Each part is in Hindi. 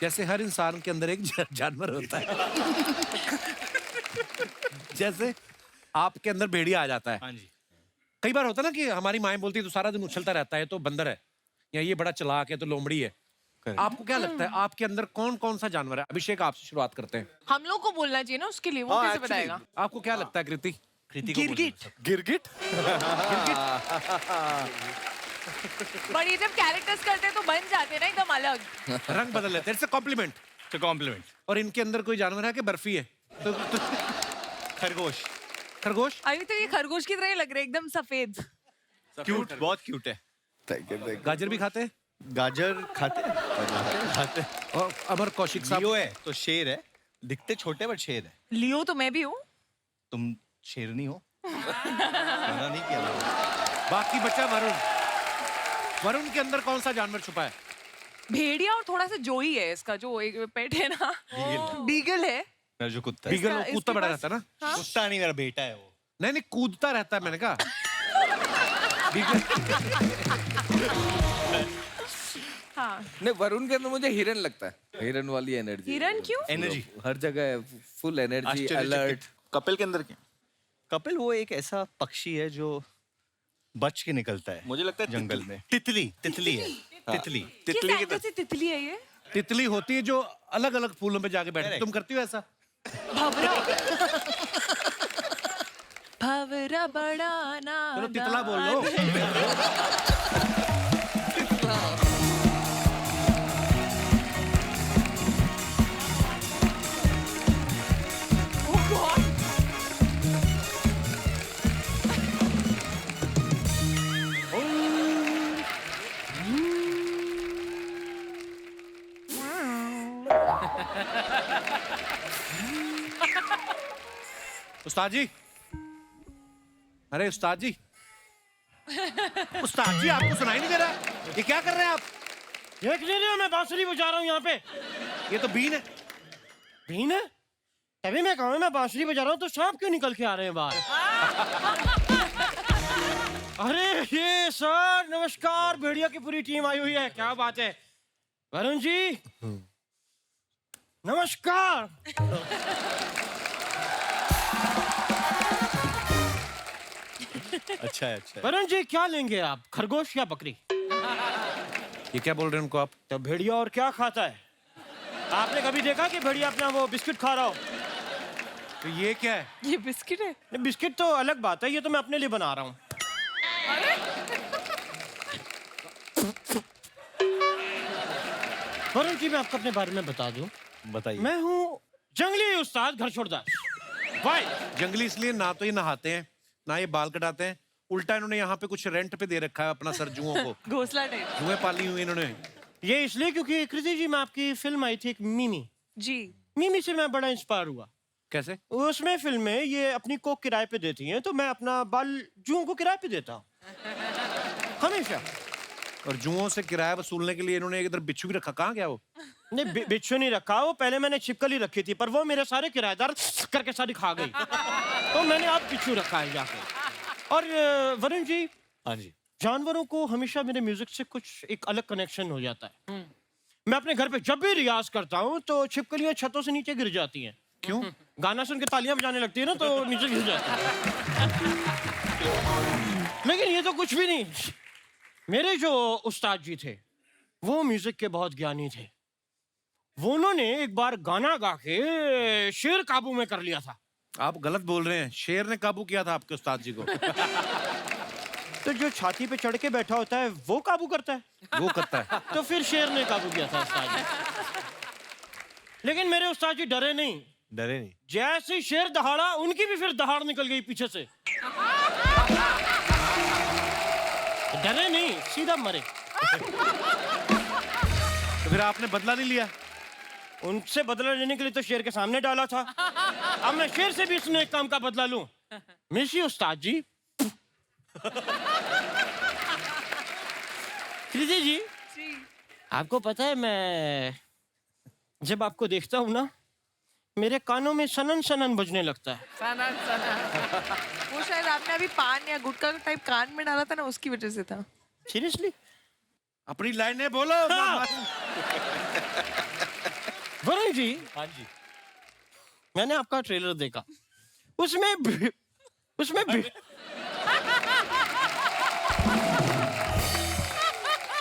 जैसे हर इंसान के अंदर एक जानवर होता है। जैसे आपके अंदर भेड़िया आ जाता है। हाँ जी। कई बार होता है ना कि हमारी माएं बोलती है तो सारा दिन उछलता रहता है तो बंदर है, या ये बड़ा चालाक है तो लोमड़ी है। आपको क्या लगता है आपके अंदर कौन कौन सा जानवर है? अभिषेक, आपसे शुरुआत करते हैं। हम लोग को बोलना चाहिए ना उसके लिए, वो कैसे बताएगा? आपको क्या लगता है कृति? गिरगिट। गिरगिट। बट ये जब कैरेक्टर्स करते हैं तो बन जाते हैं ना एकदम अलग। रंग बदल लेते हैं। It's a compliment. तो कॉम्प्लीमेंट। और इनके अंदर कोई जानवर है कि बर्फी है? तो खरगोश। खरगोश। अभी तो ये खरगोश की तरह ही लग रहे हैं, एकदम सफेद। क्यूट, बहुत क्यूट है। गाजर भी खाते हैं? गाजर खाते हैं। खाते। और अमर कौशिक साहब? लियो है तो शेर है, दिखते छोटे बट शेर है। लियो तो मैं भी हूँ। तुम शेरनी हो। मना नहीं किया मैंने। बाकी बचा वरुण। वरुण के अंदर कौन सा जानवर छुपा है? भेड़िया और थोड़ा सा जोई है इसका, जो एक पेट है ना, बीगल है। मेरा जो कुत्ता है। बीगल कूदता बड़ा रहता है ना? हाँ? कुत्ता नहीं, मेरा बेटा है वो। नहीं नहीं, कूदता रहता है मैंने कहा। बीगल। हाँ। नहीं, वरुण के अंदर मुझे हिरन लगता है। हिरन वाली एनर्जी। हिरन क्यों? एनर्जी हर जगह है, फुल एनर्जी, अलर्ट। कपिल के अंदर क्या? कपिल वो एक ऐसा पक्षी है जो बच के निकलता है। मुझे लगता है जंगल में। तितली है। तितली। किस एंगल से तितली है ये? तितली होती है जो अलग अलग फूलों पे जाके बैठती है। तुम करती हो ऐसा? भवरा। भवरा बड़ा ना। चलो तितला बोल लो। उस्ताद जी, अरे उस्ताद जी, उस्ताद जी आपको सुनाई नहीं दे रहा? ये क्या कर रहे हैं आप? देख ले रहे हो, मैं बांसुरी बजा रहा हूँ यहाँ पे। ये तो बीन है। बीन है? तभी मैं कहूँ मैं बांसुरी बजा रहा हूँ तो सांप क्यों निकल के आ रहे हैं बाहर? अरे ये सर नमस्कार, भेड़िया की पूरी टीम आई हुई है, क्या बात है। वरुण जी नमस्कार। अच्छा है, अच्छा है। वरुण जी क्या लेंगे आप, खरगोश या बकरी? ये क्या बोल रहे हैं उनको आप? तो भेड़िया और क्या खाता है? आपने कभी देखा कि भेड़िया अपना वो बिस्किट खा रहा हो? तो ये क्या है? ये बिस्किट है। नहीं, बिस्किट तो अलग बात है, ये तो मैं अपने लिए बना रहा हूँ। वरुण जी मैं आपको अपने बारे में बता दूं, बताइए। मैं हूँ जंगली उस्ताद घर छोड़दार। वाई? जंगली इसलिए ना तो ये नहाते हैं ना ये बाल कटाते हैं, उल्टा इन्होंने यहाँ पे कुछ रेंट पे दे रखा है अपना सर जुओं को। घोंसला टाइप। जुएं पाली हुई इन्होंने। ये इसलिए क्योंकि कृति जी में आपकी फिल्म आई थी एक मिमी। जी। मिमी से मैं बड़ा इंस्पायर हुआ। कैसे? उसमें फिल्म में ये अपनी कोक किराए पे देती हैं तो मैं अपना बाल जुओं को किराए पे देता हूँ हमेशा। और जुओं से किराया वसूलने के लिए इन्होंने एक इधर बिच्छू भी रखा। कहाँ गया वो? नहीं बिच्छू नहीं रखा, वो पहले मैंने छिपकली रखी थी पर वो मेरे सारे किराएदार करके सारी खा गई तो मैंने अब बिच्छू रखा है जाके। और वरुण जी, हाँ जी। जानवरों को हमेशा मेरे म्यूजिक से कुछ एक अलग कनेक्शन हो जाता है। मैं अपने घर पे जब भी रियाज करता हूँ तो छिपकलियां छतों से नीचे गिर जाती हैं। क्यों? गाना सुन के तालियां बजाने लगती है ना तो नीचे गिर जाती है। लेकिन ये तो कुछ भी नहीं, मेरे जो उस्ताद जी थे वो म्यूजिक के बहुत ज्ञानी थे। वो उन्होंने एक बार गाना गा के शेर काबू में कर लिया था। आप गलत बोल रहे हैं, शेर ने काबू किया था आपके उस्ताद जी को। तो जो छाती पे चढ़ के बैठा होता है वो काबू करता है। वो करता है। तो फिर शेर ने काबू किया था उस्ताद जी। लेकिन मेरे उस्ताद जी डरे नहीं। डरे नहीं? जैसे ही शेर दहाड़ा उनकी भी फिर दहाड़ निकल गई पीछे से। डरे नहीं, सीधा मरे। तो फिर आपने बदला नहीं लिया? उनसे बदला लेने के लिए तो शेर के सामने डाला था। अब मैं शेर से भी इसने एक काम का बदला लूं। मिसी उस्ताद जी। कृति जी, आपको पता है मैं जब आपको देखता हूँ ना मेरे कानों में सनन सनन बजने लगता है। सनन सनन। वो शायद आपने अभी पान या गुटखा टाइप कान में डाला था ना, उसकी वजह से था। सीरियसली? अपनी लाइनें बोलो। हाँ। वरुण जी, हाँ जी। मैंने आपका ट्रेलर देखा, उसमें उसमें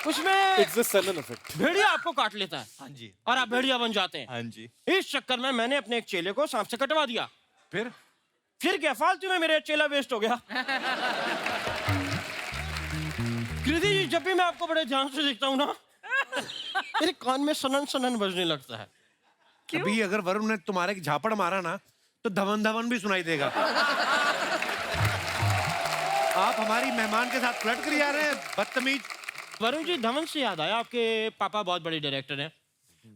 उसमें It's the Sellan effect. भेड़िया आपको काट लेता है हाँ जी। और आप भेड़िया बन जाते हैं। हाँ जी। इस चक्कर में मैंने अपने एक चेले को सांप से कटवा दिया। फिर क्या, फालतू में मेरा चेला वेस्ट हो गया। कृति जी, जब भी मैं आपको बड़े ध्यान से देखता हूँ ना, मेरे कान में सनन सनन बजने लगता है। अभी अगर वरुण ने तुम्हारे एक झापड़ मारा ना तो धवन धवन भी सुनाई देगा। आप हमारी मेहमान के साथ फ्लर्ट करी जा रहे हैं, बदतमीज। वरुण जी, धवन से याद आया, आपके पापा बहुत बड़े डायरेक्टर हैं,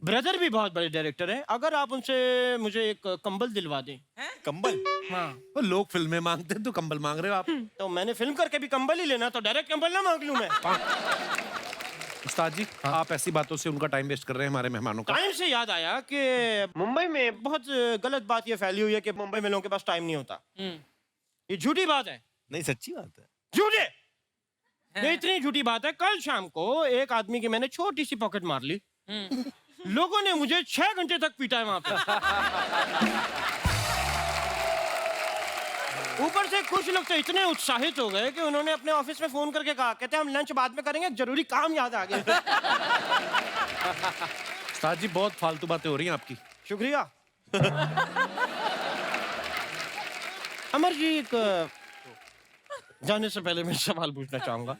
ब्रदर भी बहुत बड़े डायरेक्टर हैं। अगर आप उनसे मुझे एक कंबल दिलवा दें। कंबल? हाँ। वो लोग फिल्में मांगते हैं तो कंबल मांग रहे हो आप। तो मैंने फिल्म करके भी कंबल ही लेना, तो डायरेक्ट कंबल ना मांग लूं मैं। उस्ताद जी, आप ऐसी बातों से उनका टाइम वेस्ट कर रहे हैं हमारे मेहमानों का। टाइम से याद आया कि मुंबई में बहुत गलत बात ये फैली हुई है कि मुंबई में लोगों के पास टाइम नहीं होता। ये झूठी बात है। नहीं, सच्ची बात है। झूठे, ये इतनी झूठी बात है। कल शाम को एक आदमी की मैंने छोटी सी पॉकेट मार ली। लोगों ने मुझे 6 घंटे तक पीटा है वहां पे। ऊपर से कुछ लोग तो इतने उत्साहित हो गए कि उन्होंने अपने ऑफिस में फोन करके कहा, कहते हम लंच बाद में करेंगे, जरूरी काम याद आ गया। उस्ताद जी, बहुत फालतू बातें हो रही हैं आपकी। शुक्रिया। अमर जी, एक जाने से पहले मैं सवाल पूछना चाहूंगा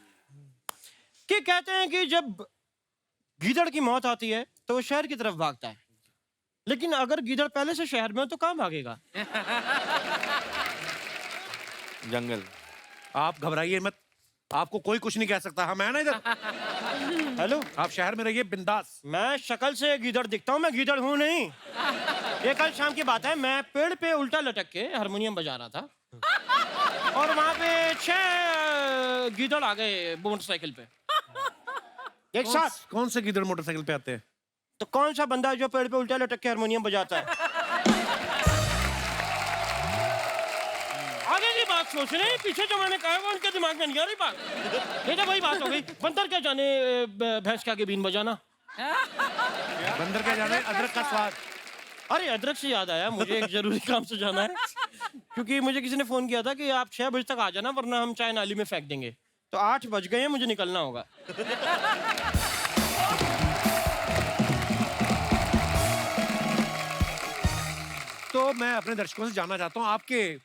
कि कहते हैं कि जब गीदड़ की मौत आती है तो वो शहर की तरफ भागता है, लेकिन अगर गीदड़ पहले से शहर में हो तो कहाँ भागेगा? जंगल। आप घबराइए मत, आपको कोई कुछ नहीं कह सकता। हम है ना इधर। हेलो, आप शहर में रहिए बिंदास। मैं शक्ल से गीदड़ दिखता हूँ, मैं गीदड़ हूँ नहीं। ये कल शाम की बात है, मैं पेड़ पे उल्टा लटक के हारमोनियम बजा रहा था और वहां पे 6 गीदड़ आ गए मोटरसाइकिल पे एक साथ। कौन से गिदड़ मोटरसाइकिल पे आते हैं? तो कौन सा बंदा है जो पेड़ पे उल्टा लटक के हारमोनियम बजाता है? आगे की बात सोच रहे हैं, पीछे जो मैंने कहा वो उनके दिमाग में नहीं आ रही बात। ये तो वही बात हो गई, बंदर क्या जाने भैंस के आगे बीन बजाना। बंदर क्या जाने अदरक का स्वाद। अरे अदरक से याद आया, मुझे एक जरूरी काम से जाना है, क्योंकि मुझे किसी ने फोन किया था कि आप 6 बजे तक आ जाना वरना हम चाय नाली में फेंक देंगे। तो 8 बज गए हैं, मुझे निकलना होगा। तो मैं अपने दर्शकों से जानना चाहता हूँ, आपके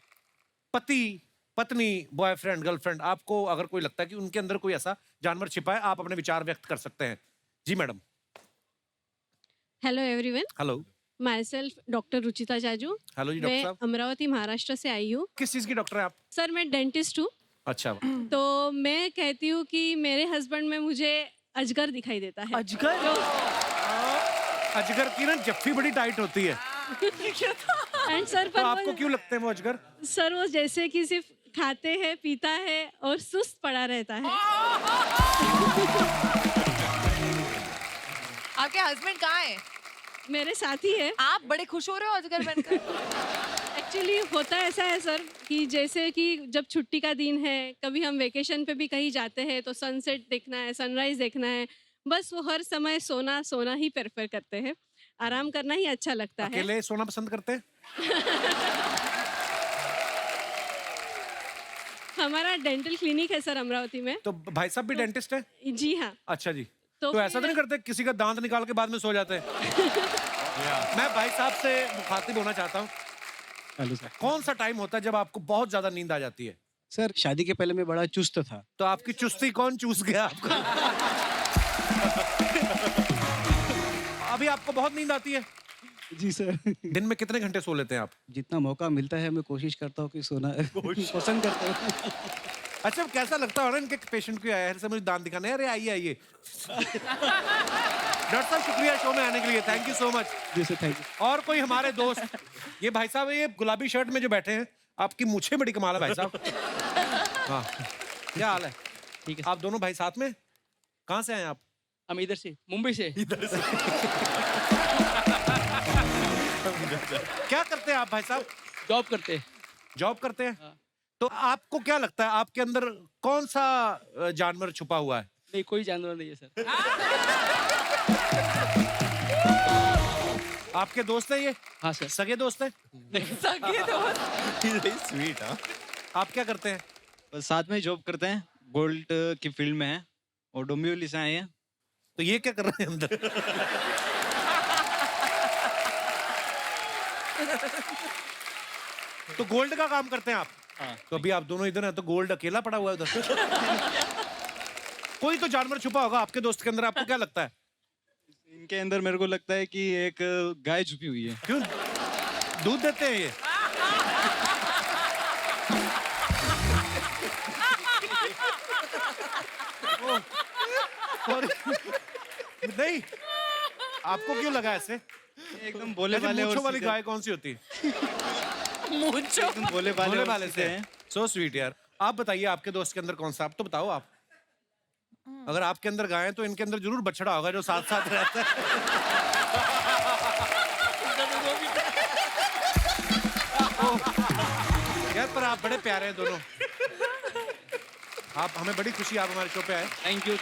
पति, पत्नी, बॉयफ्रेंड, गर्लफ्रेंड, आपको अगर कोई लगता है कि उनके अंदर कोई ऐसा जानवर छिपा है, आप अपने विचार व्यक्त कर सकते हैं। जी madam. Hello everyone, hello. Myself doctor Ruchita Jaju. Hello जी डॉक्टर मैं साहब। अमरावती महाराष्ट्र से आई हूँ। किस चीज की डॉक्टर है आप? सर मैं डेंटिस्ट हूँ। अच्छा। तो मैं कहती हूँ कि मेरे हस्बैंड में मुझे अजगर दिखाई देता है। अजगर? अजगर की ना जफ्फी बड़ी टाइट होती है। एंड सर तो आपको क्यों लगते हैं वो अजगर? सर वो जैसे कि सिर्फ खाते हैं, पीता है और सुस्त पड़ा रहता है। आपके हस्बैंड कहाँ हैं? मेरे साथ ही है। आप बड़े खुश हो रहे हो अजगर बनकर। एक्चुअली होता ऐसा है सर कि जैसे कि जब छुट्टी का दिन है, कभी हम वेकेशन पे भी कहीं जाते हैं तो सनसेट देखना है, सनराइज देखना है, बस वो हर समय सोना सोना ही प्रेफर करते हैं। आराम करना ही अच्छा लगता है। अकेले सोना पसंद करते हैं? हमारा डेंटल क्लिनिक है सर अमरावती में। तो भाई साहब भी डेंटिस्ट है? जी हाँ। अच्छा जी। तो तो ऐसा तो नहीं करते किसी का दांत निकाल के बाद में सो जाते हैं? मैं भाई साहब से मुखातिब होना चाहता हूँ। Hello sir. कौन सा टाइम होता है जब आपको बहुत ज्यादा नींद आ जाती है? सर शादी के पहले मैं बड़ा चुस्त था। तो आपकी चुस्ती कौन चूस गया आपको? अभी आपको बहुत नींद आती है? जी सर। दिन में कितने घंटे सो लेते हैं आप? जितना मौका मिलता है मैं कोशिश करता हूँ कि सोना पसंद करता हूँ। अच्छा, कैसा लगता है इनके पेशेंट को आया है से मुझे दांत दिखाने? अरे आइए आइए। डॉक्टर साहब शुक्रिया शो में आने के लिए, थैंक यू सो मच। जी सर, थैंक यू। और कोई हमारे दोस्त, ये भाई साहब ये गुलाबी शर्ट में जो बैठे हैं, आपकी मूछें बड़ी कमाल है भाई साहब। हाँ, क्या हाल है? ठीक है। आप दोनों भाई साथ में? कहाँ से आए आप? हम इधर से, मुंबई से। इधर से। क्या करते हैं आप भाई साहब? जॉब करते हैं। जॉब करते हैं? हाँ। तो आपको क्या लगता है आपके अंदर कौन सा जानवर छुपा हुआ है? नहीं, कोई जानवर नहीं है सर। आपके दोस्त हैं ये? हाँ सर। सगे दोस्त हैं? सगे दोस्त। स्वीट हाँ। आप क्या करते हैं? बस साथ में जॉब करते हैं, गोल्ड की फील्ड में है और डोंबिवली से आए हैं। तो ये क्या कर रहे हैं अंदर? तो गोल्ड का काम करते हैं आप? हाँ। तो अभी आप दोनों इधर हैं तो गोल्ड अकेला पड़ा हुआ है उधर। कोई तो जानवर छुपा होगा आपके दोस्त के अंदर, आपको क्या लगता है? इनके अंदर मेरे को लगता है कि एक गाय छुपी हुई है। क्यों दूध देते हैं ये? नहीं, आपको क्यों लगा ऐसे? एकदम भोले ऐसे वाले और मूंछों वाली सीधे- गाय कौन सी होती है? मूंछों। एकदम भोले भोले और वाले सीधे से हैं। सो स्वीट यार। आप बताइए आपके दोस्त के अंदर कौन सा, आप तो बताओ आप। अगर आपके अंदर गाय है तो इनके अंदर जरूर बछड़ा होगा जो साथ साथ रहता है। यार पर आप बड़े प्यारे हैं दोनों। आप, हमें बड़ी खुशी आप हमारे शो पे आए। Thank you